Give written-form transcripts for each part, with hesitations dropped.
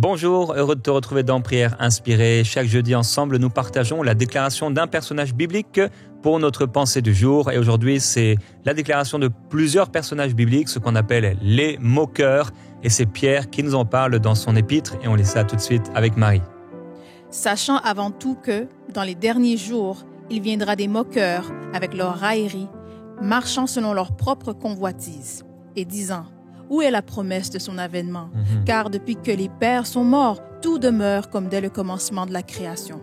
Bonjour, heureux de te retrouver dans Prière Inspirée. Chaque jeudi ensemble, nous partageons la déclaration d'un personnage biblique pour notre pensée du jour. Et aujourd'hui, c'est la déclaration de plusieurs personnages bibliques, ce qu'on appelle les moqueurs. Et c'est Pierre qui nous en parle dans son épître. Et on lit ça tout de suite avec Marie. Sachant avant tout que, dans les derniers jours, il viendra des moqueurs avec leurs railleries, marchant selon leur propre convoitise, et disant « Où est la promesse de son avènement? Car depuis que les pères sont morts, tout demeure comme dès le commencement de la création. »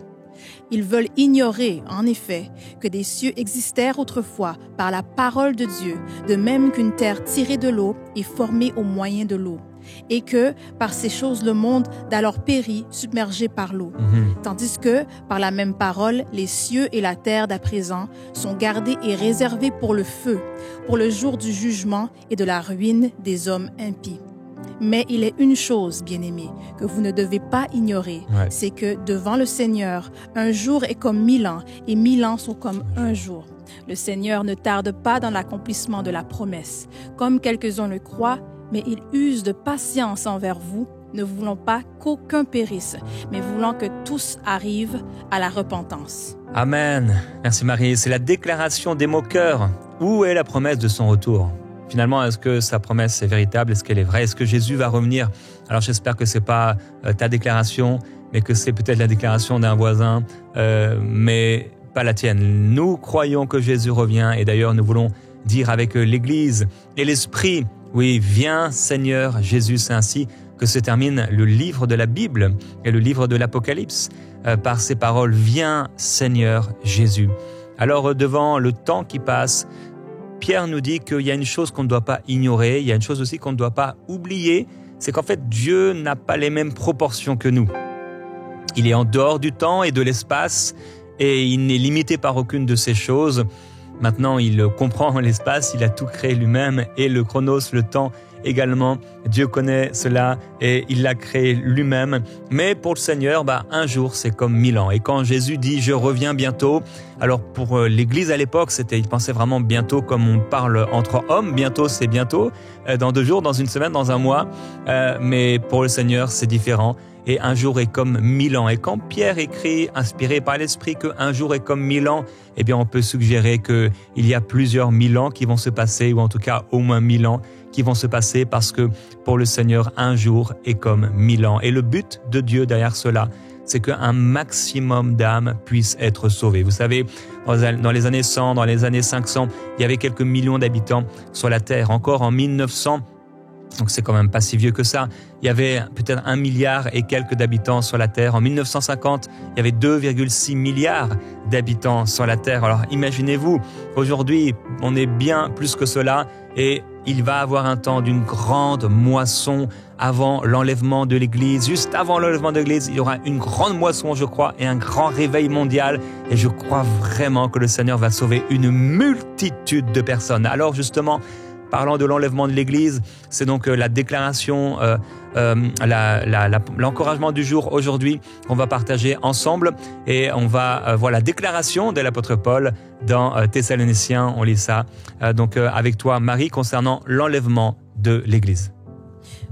Ils veulent ignorer, en effet, que des cieux existèrent autrefois par la parole de Dieu, de même qu'une terre tirée de l'eau est formée au moyen de l'eau, et que, par ces choses, le monde d'alors périt, submergé par l'eau. Tandis que, par la même parole, les cieux et la terre d'à présent sont gardés et réservés pour le feu, pour le jour du jugement et de la ruine des hommes impies. Mais il est une chose, bien-aimés, que vous ne devez pas ignorer, c'est que devant le Seigneur, un jour est comme 1000 ans, et 1000 ans sont comme un jour. Le Seigneur ne tarde pas dans l'accomplissement de la promesse, comme quelques-uns le croient, mais il use de patience envers vous, ne voulant pas qu'aucun périsse, mais voulant que tous arrivent à la repentance. Amen. Merci Marie. C'est la déclaration des moqueurs. Où est la promesse de son retour ? Finalement, est-ce que sa promesse est véritable? Est-ce qu'elle est vraie? Est-ce que Jésus va revenir? Alors j'espère que c'est pas ta déclaration, mais que c'est peut-être la déclaration d'un voisin, mais pas la tienne. Nous croyons que Jésus revient, et d'ailleurs nous voulons dire avec l'Église et l'Esprit, oui, viens Seigneur Jésus. C'est ainsi que se termine le livre de la Bible et le livre de l'Apocalypse, par ces paroles, viens Seigneur Jésus. Alors devant le temps qui passe, Pierre nous dit qu'il y a une chose qu'on ne doit pas ignorer, il y a une chose aussi qu'on ne doit pas oublier, c'est qu'en fait Dieu n'a pas les mêmes proportions que nous. Il est en dehors du temps et de l'espace et il n'est limité par aucune de ces choses. Maintenant, il comprend l'espace, il a tout créé lui-même et le chronos, le temps également. Dieu connaît cela et il l'a créé lui-même. Mais pour le Seigneur, un jour, c'est comme 1000 ans. Et quand Jésus dit « je reviens bientôt », alors pour l'Église à l'époque, il pensait vraiment bientôt comme on parle entre hommes. Bientôt, c'est bientôt, dans 2 jours, dans 1 semaine, dans 1 mois. Mais pour le Seigneur, c'est différent. Et un jour est comme 1000 ans. Et quand Pierre écrit, inspiré par l'Esprit, qu'un jour est comme 1000 ans, eh bien, on peut suggérer qu'il y a plusieurs 1000 ans qui vont se passer, ou en tout cas au moins 1000 ans qui vont se passer, parce que pour le Seigneur, un jour est comme 1000 ans. Et le but de Dieu derrière cela, c'est qu'un maximum d'âmes puissent être sauvées. Vous savez, dans les années 100, dans les années 500, il y avait quelques millions d'habitants sur la Terre. Encore en 1900, donc c'est quand même pas si vieux que ça, il y avait peut-être 1 milliard et quelques d'habitants sur la Terre. En 1950, il y avait 2,6 milliards d'habitants sur la Terre. Alors imaginez-vous, aujourd'hui, on est bien plus que cela et il va avoir un temps d'une grande moisson avant l'enlèvement de l'Église. Juste avant l'enlèvement de l'Église, il y aura une grande moisson, je crois, et un grand réveil mondial. Et je crois vraiment que le Seigneur va sauver une multitude de personnes. Alors justement, parlant de l'enlèvement de l'Église, c'est donc la déclaration, l'encouragement du jour aujourd'hui qu'on va partager ensemble. Et on va voir la déclaration de l'apôtre Paul dans Thessaloniciens. On lit ça avec toi, Marie, concernant l'enlèvement de l'Église.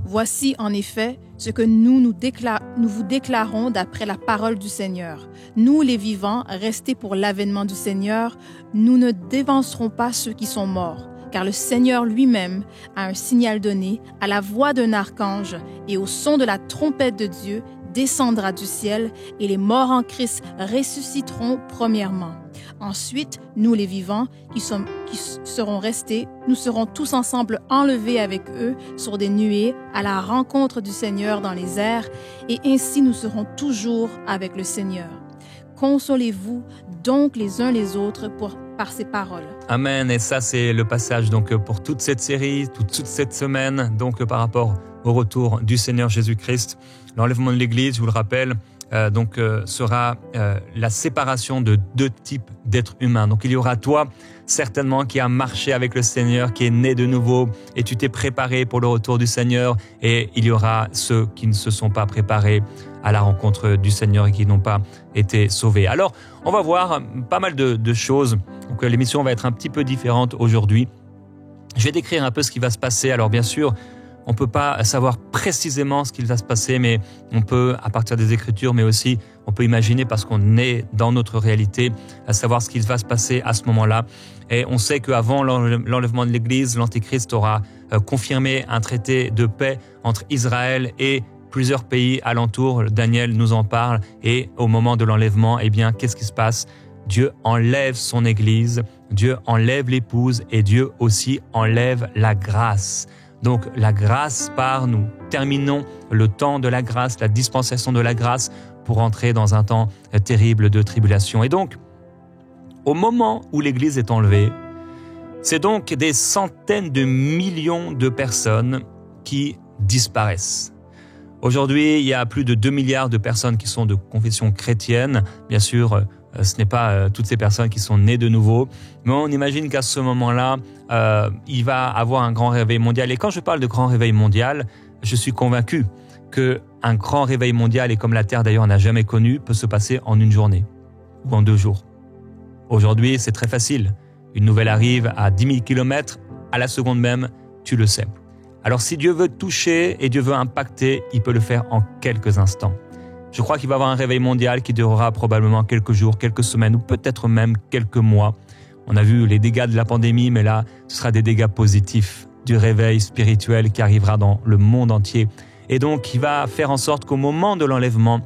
Voici en effet ce que nous vous déclarons d'après la parole du Seigneur. Nous, les vivants, restés pour l'avènement du Seigneur, nous ne dévancerons pas ceux qui sont morts. Car le Seigneur lui-même a un signal donné, à la voix d'un archange et au son de la trompette de Dieu, descendra du ciel et les morts en Christ ressusciteront premièrement. Ensuite, nous les vivants qui serons restés, nous serons tous ensemble enlevés avec eux sur des nuées à la rencontre du Seigneur dans les airs et ainsi nous serons toujours avec le Seigneur. Consolez-vous donc les uns les autres par ces paroles. Amen. Et ça, c'est le passage pour toute cette série, toute cette semaine, par rapport au retour du Seigneur Jésus-Christ. L'enlèvement de l'Église, je vous le rappelle, sera la séparation de 2 types d'êtres humains. Donc il y aura toi, certainement, qui a marché avec le Seigneur, qui est né de nouveau, et tu t'es préparé pour le retour du Seigneur. Et il y aura ceux qui ne se sont pas préparés à la rencontre du Seigneur et qui n'ont pas été sauvés. Alors, on va voir pas mal de choses. Donc l'émission va être un petit peu différente aujourd'hui. Je vais décrire un peu ce qui va se passer. Alors bien sûr, on peut pas savoir précisément ce qu'il va se passer, mais on peut, à partir des Écritures, mais aussi on peut imaginer parce qu'on est dans notre réalité, à savoir ce qui va se passer à ce moment-là. Et on sait qu'avant l'enlèvement de l'Église, l'Antéchrist aura confirmé un traité de paix entre Israël et plusieurs pays alentours. Daniel nous en parle. Et au moment de l'enlèvement, eh bien, qu'est-ce qui se passe? Dieu enlève son Église, Dieu enlève l'épouse et Dieu aussi enlève la grâce. Donc la grâce part, nous terminons le temps de la grâce, la dispensation de la grâce pour entrer dans un temps terrible de tribulation. Et donc, au moment où l'Église est enlevée, c'est donc des centaines de millions de personnes qui disparaissent. Aujourd'hui, il y a plus de 2 milliards de personnes qui sont de confession chrétienne. Bien sûr, ce n'est pas toutes ces personnes qui sont nées de nouveau, mais on imagine qu'à ce moment-là, il va avoir un grand réveil mondial. Et quand je parle de grand réveil mondial, je suis convaincu qu'un grand réveil mondial, et comme la Terre d'ailleurs n'a jamais connu, peut se passer en une journée ou en 2 jours. Aujourd'hui, c'est très facile. Une nouvelle arrive à 10 000 km, à la seconde même, tu le sais. Alors si Dieu veut toucher et Dieu veut impacter, il peut le faire en quelques instants. Je crois qu'il va y avoir un réveil mondial qui durera probablement quelques jours, quelques semaines ou peut-être même quelques mois. On a vu les dégâts de la pandémie, mais là, ce sera des dégâts positifs du réveil spirituel qui arrivera dans le monde entier. Et donc, il va faire en sorte qu'au moment de l'enlèvement,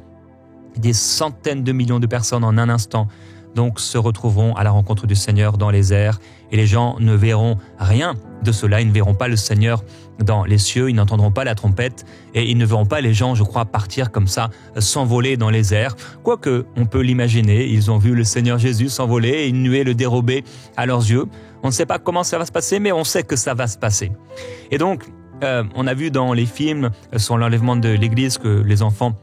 des centaines de millions de personnes en un instant donc se retrouveront à la rencontre du Seigneur dans les airs et les gens ne verront rien de cela. Ils ne verront pas le Seigneur dans les cieux, ils n'entendront pas la trompette et ils ne verront pas les gens, je crois, partir comme ça, s'envoler dans les airs. Quoique, on peut l'imaginer, ils ont vu le Seigneur Jésus s'envoler et une nuée le dérober à leurs yeux. On ne sait pas comment ça va se passer, mais on sait que ça va se passer. Et donc, on a vu dans les films sur l'enlèvement de l'Église que les enfants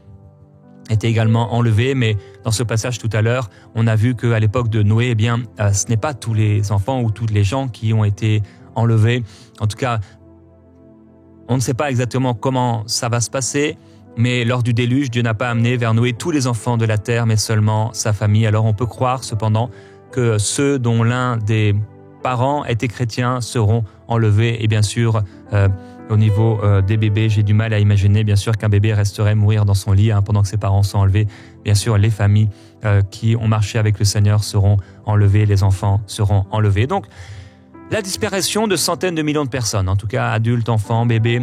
étaient également enlevés, mais dans ce passage tout à l'heure, on a vu qu'à l'époque de Noé, eh bien, ce n'est pas tous les enfants ou tous les gens qui ont été enlevés. En tout cas, on ne sait pas exactement comment ça va se passer, mais lors du déluge, Dieu n'a pas amené vers Noé tous les enfants de la terre, mais seulement sa famille. Alors on peut croire cependant que ceux dont l'un des parents était chrétien seront enlevés. Et bien sûr, au niveau des bébés, j'ai du mal à imaginer bien sûr qu'un bébé resterait mourir dans son lit pendant que ses parents sont enlevés. Bien sûr, les familles qui ont marché avec le Seigneur seront enlevées, les enfants seront enlevés. Donc, la disparition de centaines de millions de personnes, en tout cas adultes, enfants, bébés.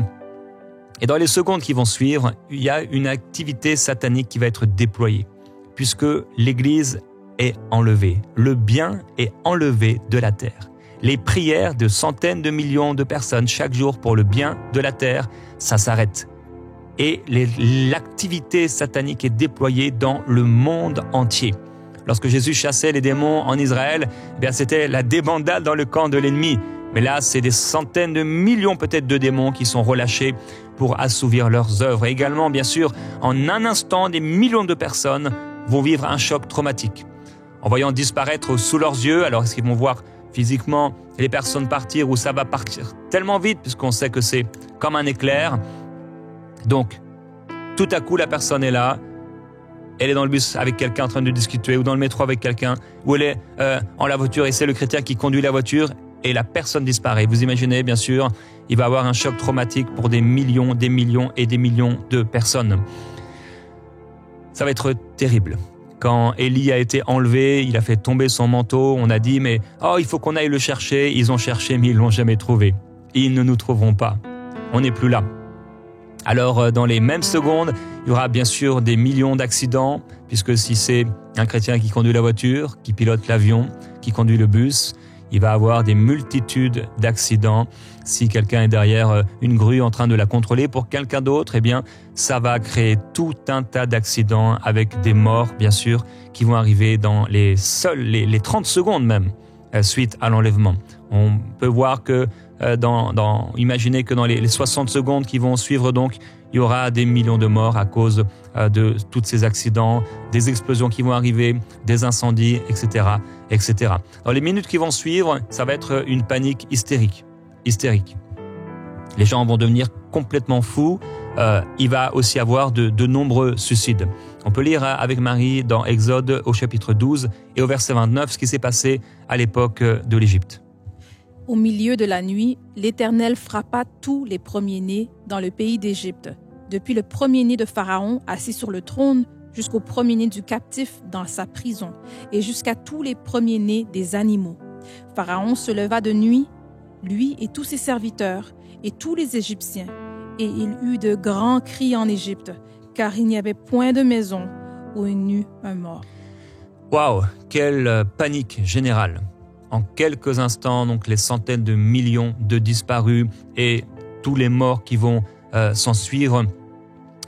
Et dans les secondes qui vont suivre, il y a une activité satanique qui va être déployée, puisque l'Église est enlevée. Le bien est enlevé de la terre. Les prières de centaines de millions de personnes chaque jour pour le bien de la terre, ça s'arrête. Et l'activité satanique est déployée dans le monde entier. Lorsque Jésus chassait les démons en Israël, eh bien c'était la débandade dans le camp de l'ennemi. Mais là, c'est des centaines de millions peut-être de démons qui sont relâchés pour assouvir leurs œuvres. Et également, bien sûr, en un instant, des millions de personnes vont vivre un choc traumatique. En voyant disparaître sous leurs yeux, alors est-ce qu'ils vont voir physiquement les personnes partir ou ça va partir tellement vite puisqu'on sait que c'est comme un éclair. Donc, tout à coup, la personne est là. Elle est dans le bus avec quelqu'un en train de discuter ou dans le métro avec quelqu'un ou elle est en la voiture et c'est le chrétien qui conduit la voiture et la personne disparaît. Vous imaginez, bien sûr, il va avoir un choc traumatique pour des millions et des millions de personnes. Ça va être terrible. Quand Élie a été enlevé, il a fait tomber son manteau, on a dit mais il faut qu'on aille le chercher. Ils ont cherché mais ils l'ont jamais trouvé. Ils ne nous trouveront pas. On n'est plus là. Alors dans les mêmes secondes, il y aura bien sûr des millions d'accidents, puisque si c'est un chrétien qui conduit la voiture, qui pilote l'avion, qui conduit le bus, il va avoir des multitudes d'accidents. Si quelqu'un est derrière une grue en train de la contrôler pour quelqu'un d'autre, eh bien, ça va créer tout un tas d'accidents avec des morts, bien sûr, qui vont arriver dans les 30 secondes même, suite à l'enlèvement. On peut voir que imaginez que dans les 60 secondes qui vont suivre, donc, il y aura des millions de morts à cause de tous ces accidents, des explosions qui vont arriver, des incendies, etc., etc. Dans les minutes qui vont suivre, ça va être une panique hystérique. Les gens vont devenir complètement fous. Il va aussi avoir de nombreux suicides. On peut lire avec Marie dans Exode au chapitre 12 et au verset 29 ce qui s'est passé à l'époque de l'Égypte. Au milieu de la nuit, l'Éternel frappa tous les premiers-nés dans le pays d'Égypte, depuis le premier-né de Pharaon assis sur le trône jusqu'au premier-né du captif dans sa prison, et jusqu'à tous les premiers-nés des animaux. Pharaon se leva de nuit, lui et tous ses serviteurs, et tous les Égyptiens, et il eut de grands cris en Égypte, car il n'y avait point de maison où il n'eût un mort. Waouh, quelle panique générale! En quelques instants, donc les centaines de millions de disparus et tous les morts qui vont s'en suivre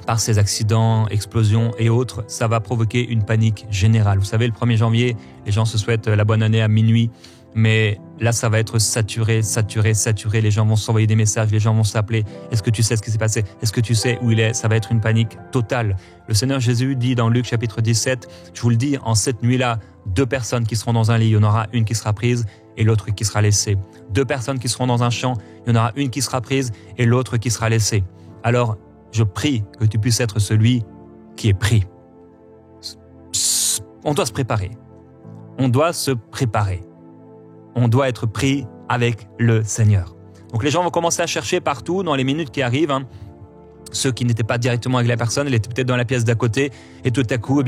par ces accidents, explosions et autres, ça va provoquer une panique générale. Vous savez, le 1er janvier, les gens se souhaitent la bonne année à minuit, mais là, ça va être saturé. Les gens vont s'envoyer des messages, les gens vont s'appeler. Est-ce que tu sais ce qui s'est passé? Est-ce que tu sais où il est? Ça va être une panique totale. Le Seigneur Jésus dit dans Luc chapitre 17, je vous le dis, en cette nuit-là, 2 personnes qui seront dans un lit, il y en aura une qui sera prise et l'autre qui sera laissée. 2 personnes qui seront dans un champ, il y en aura une qui sera prise et l'autre qui sera laissée. Alors, je prie que tu puisses être celui qui est pris. On doit se préparer. On doit se préparer. On doit être pris avec le Seigneur. Donc les gens vont commencer à chercher partout dans les minutes qui arrivent. Ceux qui n'étaient pas directement avec la personne, elle était peut-être dans la pièce d'à côté. Et tout à coup,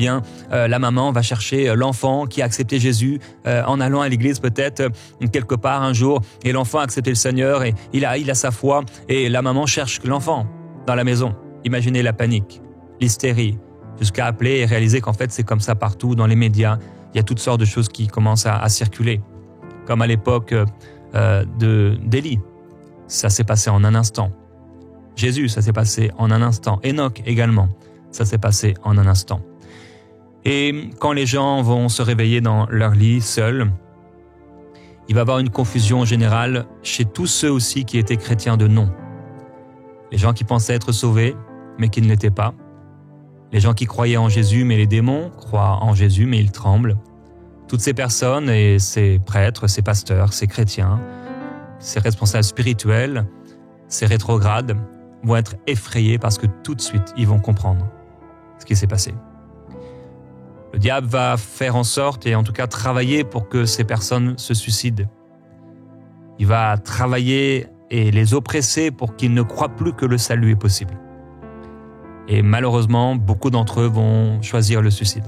la maman va chercher l'enfant qui a accepté Jésus en allant à l'église peut-être quelque part un jour. Et l'enfant a accepté le Seigneur et il a sa foi. Et la maman cherche l'enfant dans la maison. Imaginez la panique, l'hystérie, jusqu'à appeler et réaliser qu'en fait c'est comme ça partout dans les médias. Il y a toutes sortes de choses qui commencent à circuler. Comme à l'époque d'Élie, ça s'est passé en un instant. Jésus, ça s'est passé en un instant. Enoch également, ça s'est passé en un instant. Et quand les gens vont se réveiller dans leur lit seuls, il va y avoir une confusion générale chez tous ceux aussi qui étaient chrétiens de nom. Les gens qui pensaient être sauvés, mais qui ne l'étaient pas. Les gens qui croyaient en Jésus, mais les démons croient en Jésus, mais ils tremblent. Toutes ces personnes et ces prêtres, ces pasteurs, ces chrétiens, ces responsables spirituels, ces rétrogrades vont être effrayés parce que tout de suite, ils vont comprendre ce qui s'est passé. Le diable va faire en sorte, et en tout cas travailler pour que ces personnes se suicident. Il va travailler et les oppresser pour qu'ils ne croient plus que le salut est possible. Et malheureusement, beaucoup d'entre eux vont choisir le suicide.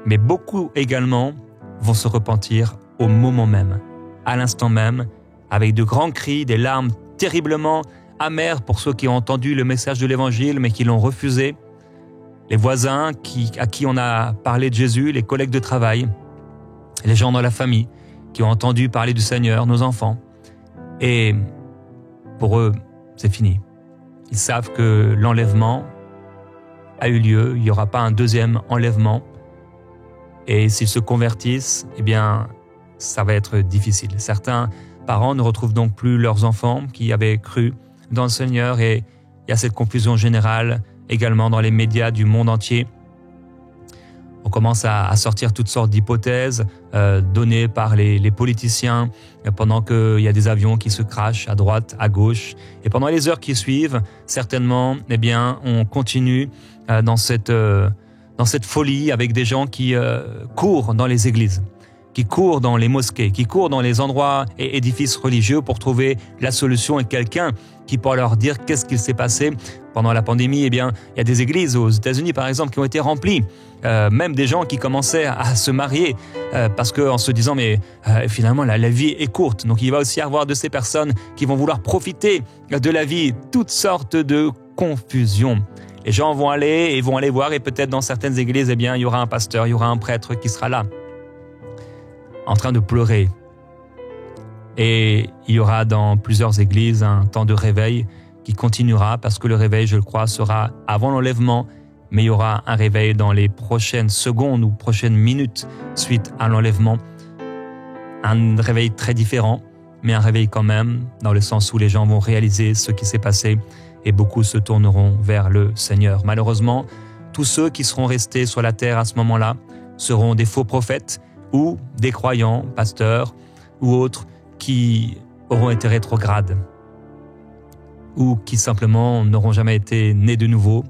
Mais beaucoup également vont se repentir au moment même, à l'instant même, avec de grands cris, des larmes terriblement amères pour ceux qui ont entendu le message de l'Évangile mais qui l'ont refusé, les voisins à qui on a parlé de Jésus, les collègues de travail, les gens dans la famille qui ont entendu parler du Seigneur, nos enfants. Et pour eux, c'est fini. Ils savent que l'enlèvement a eu lieu, il n'y aura pas un deuxième enlèvement. Et s'ils se convertissent, ça va être difficile. Certains parents ne retrouvent donc plus leurs enfants qui avaient cru dans le Seigneur, et il y a cette confusion générale également dans les médias du monde entier. On commence à sortir toutes sortes d'hypothèses données par les politiciens pendant qu'il y a des avions qui se crashent à droite, à gauche. Et pendant les heures qui suivent, certainement, on continue dans cette folie avec des gens qui courent dans les églises, qui courent dans les mosquées, qui courent dans les endroits et édifices religieux pour trouver la solution, et quelqu'un qui pourra leur dire qu'est-ce qu'il s'est passé pendant la pandémie. Il y a des églises aux États-Unis, par exemple, qui ont été remplies, même des gens qui commençaient à se marier parce qu'en se disant finalement la vie est courte. Donc il va aussi y avoir de ces personnes qui vont vouloir profiter de la vie, toutes sortes de confusions. Les gens vont aller voir, et peut-être dans certaines églises, il y aura un pasteur, il y aura un prêtre qui sera là, en train de pleurer. Et il y aura dans plusieurs églises un temps de réveil qui continuera, parce que le réveil, je le crois, sera avant l'enlèvement, mais il y aura un réveil dans les prochaines secondes ou prochaines minutes suite à l'enlèvement. Un réveil très différent, mais un réveil quand même, dans le sens où les gens vont réaliser ce qui s'est passé, et beaucoup se tourneront vers le Seigneur. Malheureusement, tous ceux qui seront restés sur la terre à ce moment-là seront des faux prophètes ou des croyants, pasteurs ou autres, qui auront été rétrogrades ou qui simplement n'auront jamais été nés de nouveau.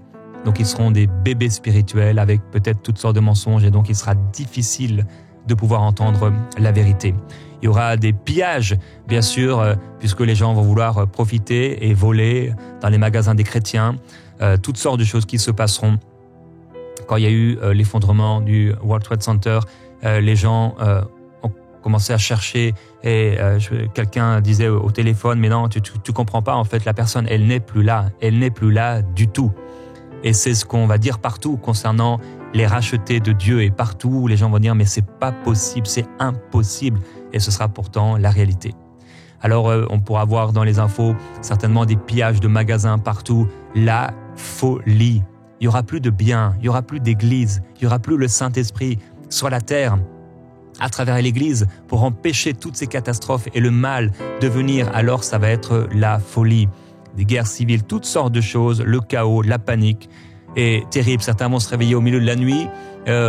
Donc ils seront des bébés spirituels avec peut-être toutes sortes de mensonges, et donc il sera difficile de pouvoir entendre la vérité. Il y aura des pillages, bien sûr, puisque les gens vont vouloir profiter et voler dans les magasins des chrétiens. Toutes sortes de choses qui se passeront. Quand il y a eu l'effondrement du World Trade Center, les gens ont commencé à chercher et quelqu'un disait au téléphone, mais non, tu comprends pas, en fait, la personne, elle n'est plus là du tout. Et c'est ce qu'on va dire partout concernant les rachetés de Dieu, et partout où les gens vont dire, mais c'est pas possible, c'est impossible, et ce sera pourtant la réalité. Alors on pourra voir dans les infos certainement des pillages de magasins partout, la folie. Il y aura plus de biens, il y aura plus d'église, il y aura plus le Saint-Esprit sur la terre à travers l'Église pour empêcher toutes ces catastrophes et le mal de venir. Alors ça va être la folie, des guerres civiles, toutes sortes de choses, le chaos, la panique est terrible. Certains vont se réveiller au milieu de la nuit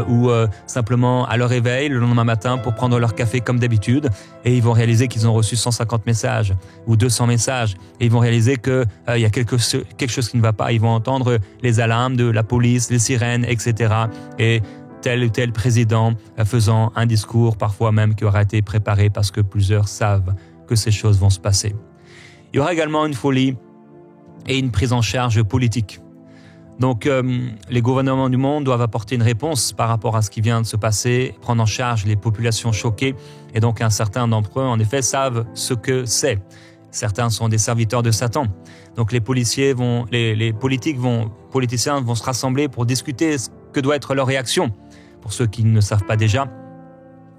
ou simplement à leur réveil le lendemain matin pour prendre leur café comme d'habitude, et ils vont réaliser qu'ils ont reçu 150 messages ou 200 messages, et ils vont réaliser qu'il y a quelque chose qui ne va pas. Ils vont entendre les alarmes de la police, les sirènes, etc. Et tel ou tel président faisant un discours, parfois même qui aura été préparé parce que plusieurs savent que ces choses vont se passer. Il y aura également une folie et une prise en charge politique. Donc, les gouvernements du monde doivent apporter une réponse par rapport à ce qui vient de se passer, prendre en charge les populations choquées. Et donc, un certain d'entre eux, en effet, savent ce que c'est. Certains sont des serviteurs de Satan. Donc, les politiciens vont se rassembler pour discuter ce que doit être leur réaction, pour ceux qui ne savent pas déjà.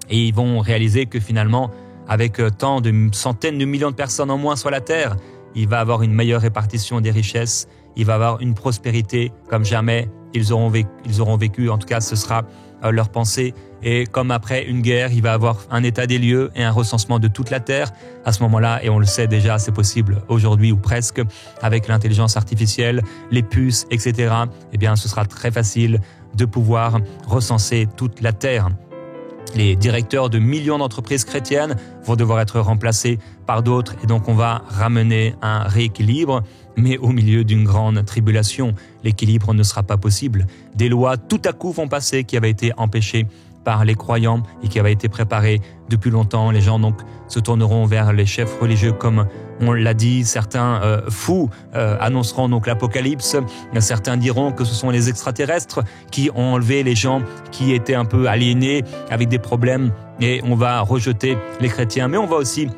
Et ils vont réaliser que finalement, avec tant de centaines de millions de personnes en moins sur la Terre, il va y avoir une meilleure répartition des richesses, il va y avoir une prospérité comme jamais ils auront vécu. En tout cas, ce sera leur pensée. Et comme après une guerre, il va y avoir un état des lieux et un recensement de toute la Terre. À ce moment-là, et on le sait déjà, c'est possible aujourd'hui ou presque, avec l'intelligence artificielle, les puces, etc., eh bien, ce sera très facile de pouvoir recenser toute la Terre. Les directeurs de millions d'entreprises chrétiennes vont devoir être remplacés par d'autres, et donc on va ramener un rééquilibre, mais au milieu d'une grande tribulation. L'équilibre ne sera pas possible. Des lois tout à coup vont passer qui avaient été empêchées par les croyants et qui avaient été préparées depuis longtemps. Les gens donc se tourneront vers les chefs religieux, comme on l'a dit. Certains fous annonceront donc l'apocalypse. Certains diront que ce sont les extraterrestres qui ont enlevé les gens qui étaient un peu aliénés avec des problèmes, et on va rejeter les chrétiens. Mais on va aussi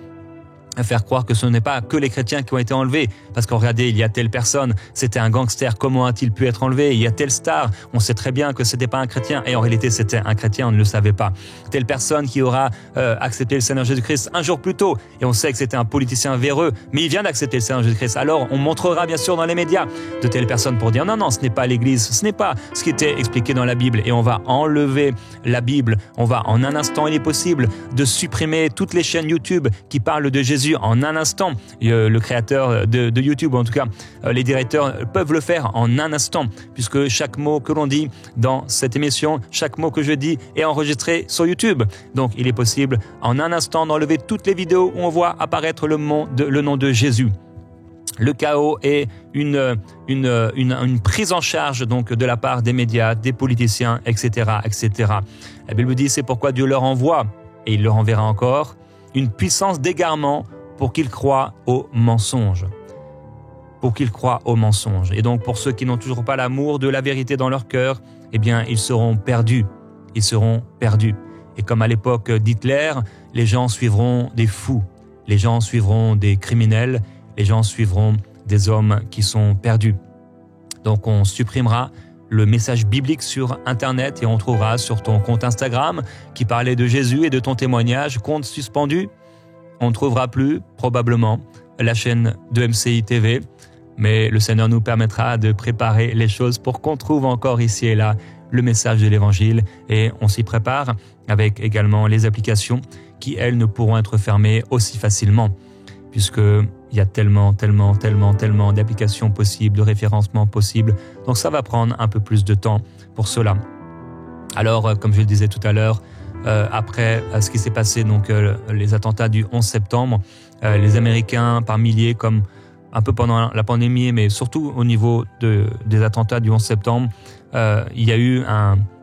faire croire que ce n'est pas que les chrétiens qui ont été enlevés, parce qu'on regardez, il y a telle personne, c'était un gangster, comment a-t-il pu être enlevé? Il y a telle star, on sait très bien que c'était pas un chrétien, et en réalité c'était un chrétien, on ne le savait pas. Telle personne qui aura accepté le Seigneur Jésus-Christ un jour plus tôt, et on sait que c'était un politicien véreux, mais il vient d'accepter le Seigneur Jésus-Christ. Alors on montrera bien sûr dans les médias de telles personnes pour dire non, ce n'est pas l'Église, ce n'est pas ce qui était expliqué dans la Bible, et on va enlever la Bible. On va en un instant, il est possible de supprimer toutes les chaînes YouTube qui parlent de Jésus en un instant. Le créateur de YouTube, en tout cas les directeurs, peuvent le faire en un instant, puisque chaque mot que l'on dit dans cette émission, chaque mot que je dis est enregistré sur YouTube. Donc il est possible en un instant d'enlever toutes les vidéos où on voit apparaître le nom de Jésus. Le chaos est une prise en charge donc de la part des médias, des politiciens, etc., etc. La Bible dit, c'est pourquoi Dieu leur envoie, et il leur enverra encore, une puissance d'égarement pour qu'ils croient aux mensonges. Pour qu'ils croient aux mensonges. Et donc, pour ceux qui n'ont toujours pas l'amour de la vérité dans leur cœur, eh bien, ils seront perdus. Ils seront perdus. Et comme à l'époque d'Hitler, les gens suivront des fous. Les gens suivront des criminels. Les gens suivront des hommes qui sont perdus. Donc, on supprimera le message biblique sur Internet et on trouvera sur ton compte Instagram qui parlait de Jésus et de ton témoignage, compte suspendu. On ne trouvera plus, probablement, la chaîne de MCI TV, mais le Seigneur nous permettra de préparer les choses pour qu'on trouve encore ici et là le message de l'Évangile, et on s'y prépare avec également les applications qui, elles, ne pourront être fermées aussi facilement, puisqu'il y a tellement d'applications possibles, de référencements possibles, donc ça va prendre un peu plus de temps pour cela. Alors, comme je le disais tout à l'heure, après ce qui s'est passé, donc les attentats du 11 septembre, les Américains par milliers, comme un peu pendant la pandémie, mais surtout au niveau des attentats du 11 septembre, il y a eu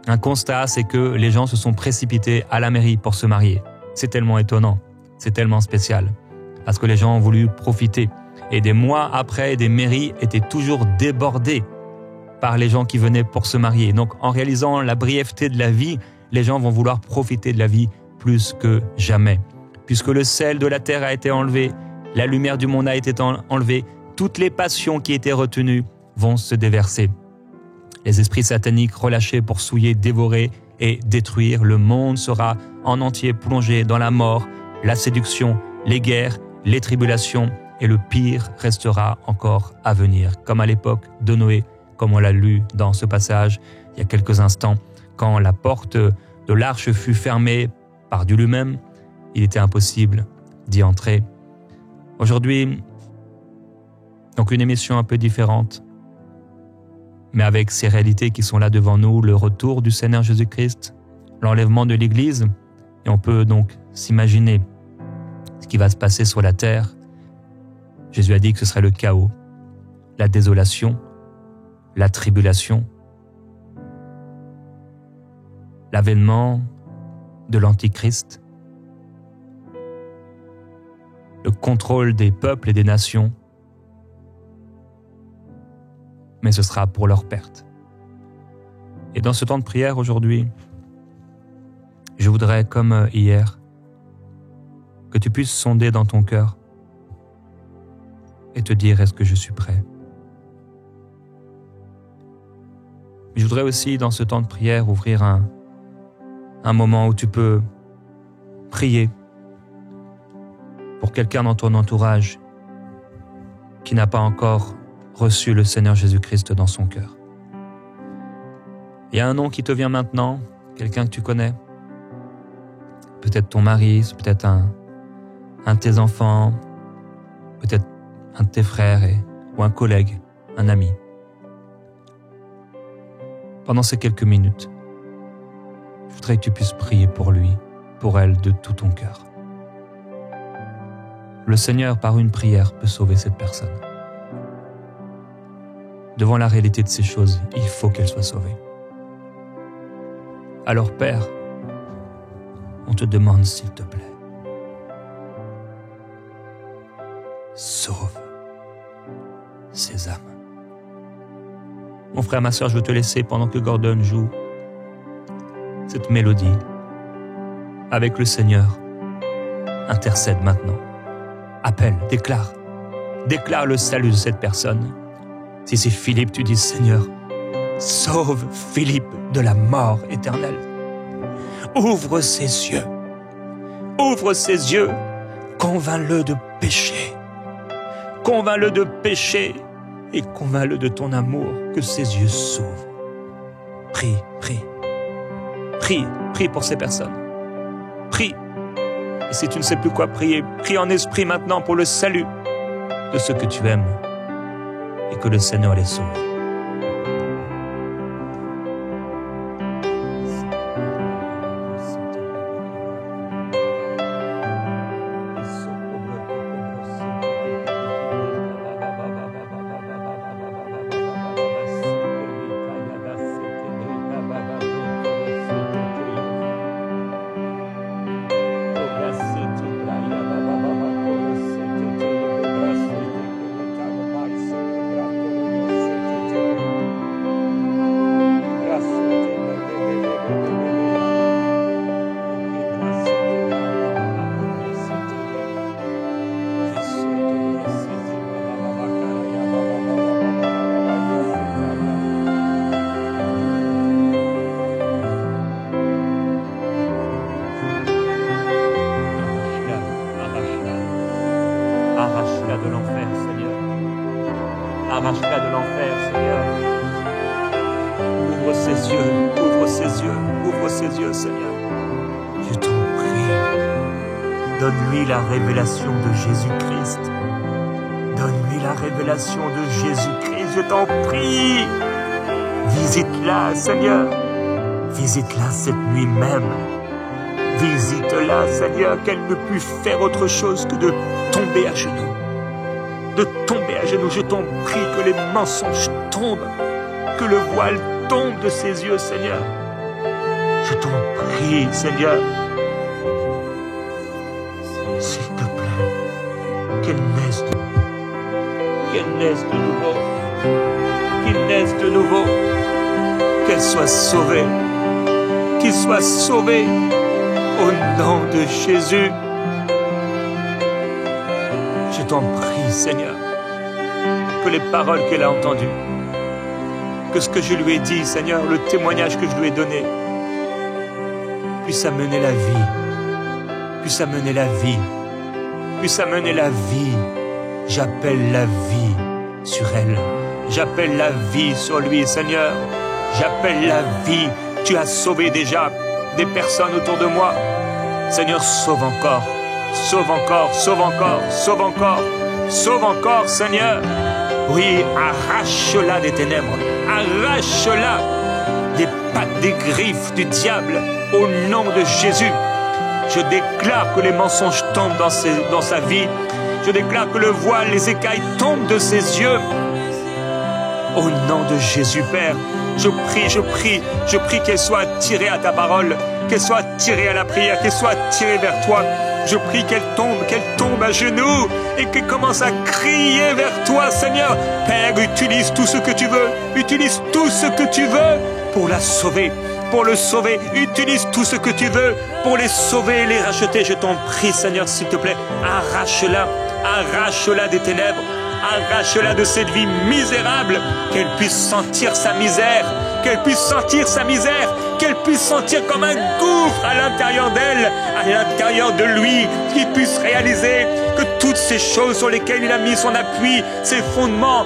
Un constat, c'est que les gens se sont précipités à la mairie pour se marier. C'est tellement étonnant, c'est tellement spécial, parce que les gens ont voulu profiter. Et des mois après, des mairies étaient toujours débordées par les gens qui venaient pour se marier. Donc en réalisant la brièveté de la vie, les gens vont vouloir profiter de la vie plus que jamais. Puisque le sel de la terre a été enlevé, la lumière du monde a été enlevée, toutes les passions qui étaient retenues vont se déverser. Les esprits sataniques relâchés pour souiller, dévorer et détruire, le monde sera en entier plongé dans la mort, la séduction, les guerres, les tribulations, et le pire restera encore à venir, comme à l'époque de Noé, comme on l'a lu dans ce passage il y a quelques instants, quand la porte de l'arche fut fermée par Dieu lui-même, il était impossible d'y entrer. Aujourd'hui, donc une émission un peu différente, mais avec ces réalités qui sont là devant nous, le retour du Seigneur Jésus-Christ, l'enlèvement de l'Église, et on peut donc s'imaginer ce qui va se passer sur la terre. Jésus a dit que ce serait le chaos, la désolation, la tribulation, l'avènement de l'Antichrist, le contrôle des peuples et des nations, mais ce sera pour leur perte. Et dans ce temps de prière aujourd'hui, je voudrais, comme hier, que tu puisses sonder dans ton cœur et te dire, est-ce que je suis prêt? Je voudrais aussi, dans ce temps de prière, ouvrir un moment où tu peux prier pour quelqu'un dans ton entourage qui n'a pas encore reçu le Seigneur Jésus-Christ dans son cœur. Il y a un nom qui te vient maintenant, quelqu'un que tu connais, peut-être ton mari, peut-être un de tes enfants, peut-être un de tes frères ou un collègue, un ami. Pendant ces quelques minutes, je voudrais que tu puisses prier pour lui, pour elle, de tout ton cœur. Le Seigneur, par une prière, peut sauver cette personne. Devant la réalité de ces choses, il faut qu'elle soit sauvée. Alors, Père, on te demande, s'il te plaît, sauve ces âmes. Mon frère, ma sœur, je veux te laisser pendant que Gordon joue cette mélodie avec le Seigneur. Intercède maintenant. Appelle, déclare le salut de cette personne. Si c'est Philippe, tu dis, Seigneur, sauve Philippe de la mort éternelle. Ouvre ses yeux, convainc-le de péché. Convainc-le de péché et convainc-le de ton amour, que ses yeux s'ouvrent. Prie pour ces personnes. Prie. Et si tu ne sais plus quoi prier, prie en esprit maintenant pour le salut de ceux que tu aimes et que le Seigneur les sauve. Arrache-la de l'enfer, Seigneur. Arrache-la de l'enfer, Seigneur. Ouvre ses yeux, Seigneur. Je t'en prie. Donne-lui la révélation de Jésus-Christ. Donne-lui la révélation de Jésus-Christ, je t'en prie. Visite-la, Seigneur. Visite-la cette nuit même. Visite-la, Seigneur, qu'elle ne puisse faire autre chose que de tomber à genoux. De tomber à genoux, je t'en prie, que les mensonges tombent, que le voile tombe de ses yeux, Seigneur. t'en prie, Seigneur. S'il te plaît, qu'elle naisse de nouveau. Qu'elle naisse de nouveau. Qu'il naisse de nouveau. Qu'elle soit sauvée. Qu'il soit sauvé. Au nom de Jésus. Je t'en prie, Seigneur, que les paroles qu'elle a entendues, que ce que je lui ai dit, Seigneur, le témoignage que je lui ai donné, puisse amener la vie, puisse amener la vie, puisse amener la vie. J'appelle la vie sur elle. J'appelle la vie sur lui, Seigneur. J'appelle la vie. Tu as sauvé déjà des personnes autour de moi. Seigneur, sauve encore. Sauve encore, sauve encore, sauve encore, sauve encore, Seigneur. Oui, arrache-la des ténèbres, arrache-la des pattes, des griffes du diable, au nom de Jésus. Je déclare que les mensonges tombent dans sa vie. Je déclare que le voile, les écailles tombent de ses yeux. Au nom de Jésus, Père, je prie qu'elle soit attirée à ta parole, qu'elle soit attirée à la prière, qu'elle soit attirée vers toi. Je prie qu'elle tombe à genoux et qu'elle commence à crier vers toi, Seigneur. Père, utilise tout ce que tu veux. Utilise tout ce que tu veux pour la sauver, pour le sauver. Utilise tout ce que tu veux pour les sauver et les racheter. Je t'en prie, Seigneur, s'il te plaît. Arrache-la, arrache-la des ténèbres. Arrache-la de cette vie misérable. Qu'elle puisse sentir sa misère. Qu'elle puisse sentir sa misère. Qu'elle puisse sentir comme un gouffre à l'intérieur d'elle, à l'intérieur de lui, qu'il puisse réaliser que toutes ces choses sur lesquelles il a mis son appui, ses fondements,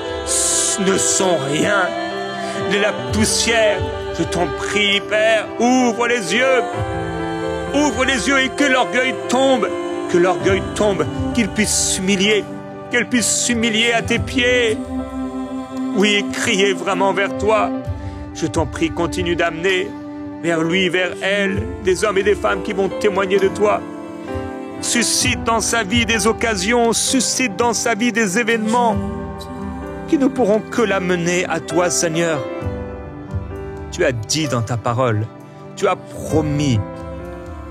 ne sont rien. De la poussière. Je t'en prie, Père, ouvre les yeux. Ouvre les yeux et que l'orgueil tombe. Que l'orgueil tombe, qu'il puisse s'humilier. Qu'elle puisse s'humilier à tes pieds. Oui, crier vraiment vers toi. Je t'en prie, continue d'amener vers lui, vers elle, des hommes et des femmes qui vont témoigner de toi. Suscite dans sa vie des occasions, suscite dans sa vie des événements qui ne pourront que l'amener à toi, Seigneur. Tu as dit dans ta parole, tu as promis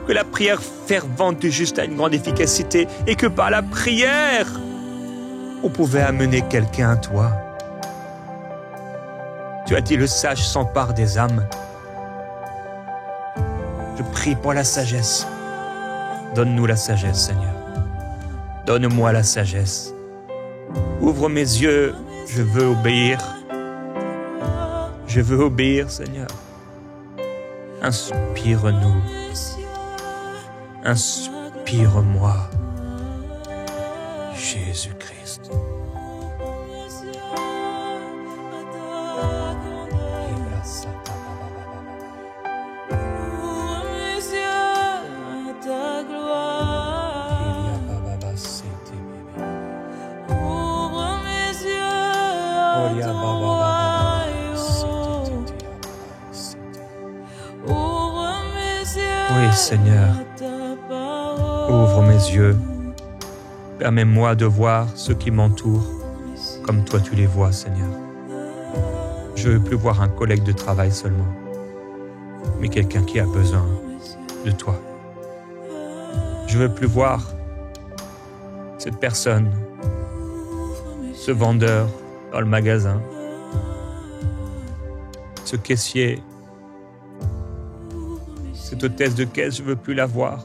que la prière fervente du juste a une grande efficacité et que par la prière, on pouvait amener quelqu'un à toi. Tu as dit, le sage s'empare des âmes. Je prie pour la sagesse. Donne-nous la sagesse, Seigneur. Donne-moi la sagesse. Ouvre mes yeux, je veux obéir. Je veux obéir, Seigneur. Inspire-nous. Inspire-moi. Jésus-Christ. Oui, Seigneur, ouvre mes yeux, permets-moi de voir ceux qui m'entourent comme toi tu les vois, Seigneur. Je ne veux plus voir un collègue de travail seulement, mais quelqu'un qui a besoin de toi. Je ne veux plus voir cette personne, ce vendeur dans le magasin, ce caissier, cette hôtesse de caisse, je ne veux plus la voir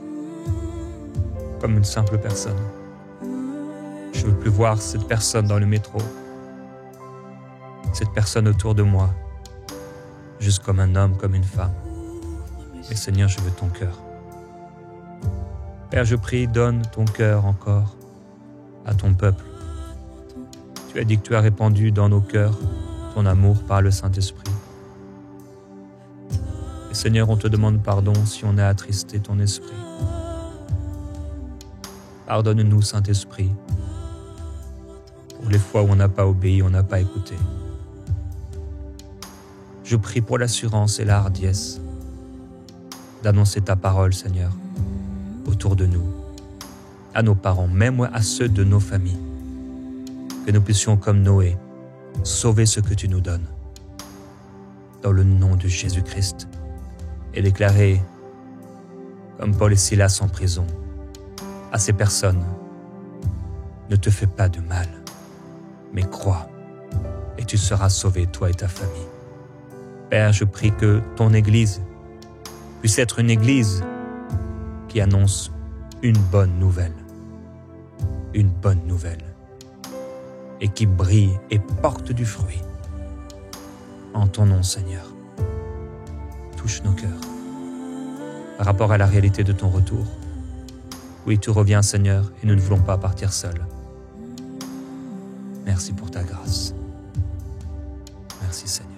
comme une simple personne. Je ne veux plus voir cette personne dans le métro, cette personne autour de moi, juste comme un homme, comme une femme. Mais Seigneur, je veux ton cœur. Père, je prie, donne ton cœur encore à ton peuple. Tu as dit que tu as répandu dans nos cœurs ton amour par le Saint-Esprit. Et Seigneur, on te demande pardon si on a attristé ton esprit. Pardonne-nous, Saint-Esprit, pour les fois où on n'a pas obéi, on n'a pas écouté. Je prie pour l'assurance et la hardiesse d'annoncer ta parole, Seigneur, autour de nous, à nos parents, même à ceux de nos familles. Que nous puissions, comme Noé, sauver ce que tu nous donnes. Dans le nom de Jésus-Christ. et déclarer, comme Paul et Silas en prison, à ces personnes, ne te fais pas de mal, mais crois, et tu seras sauvé, toi et ta famille. Père, je prie que ton Église puisse être une Église qui annonce une bonne nouvelle, et qui brille et porte du fruit. En ton nom, Seigneur, touche nos cœurs par rapport à la réalité de ton retour. Oui, tu reviens, Seigneur, et nous ne voulons pas partir seuls. Merci pour ta grâce. Merci, Seigneur.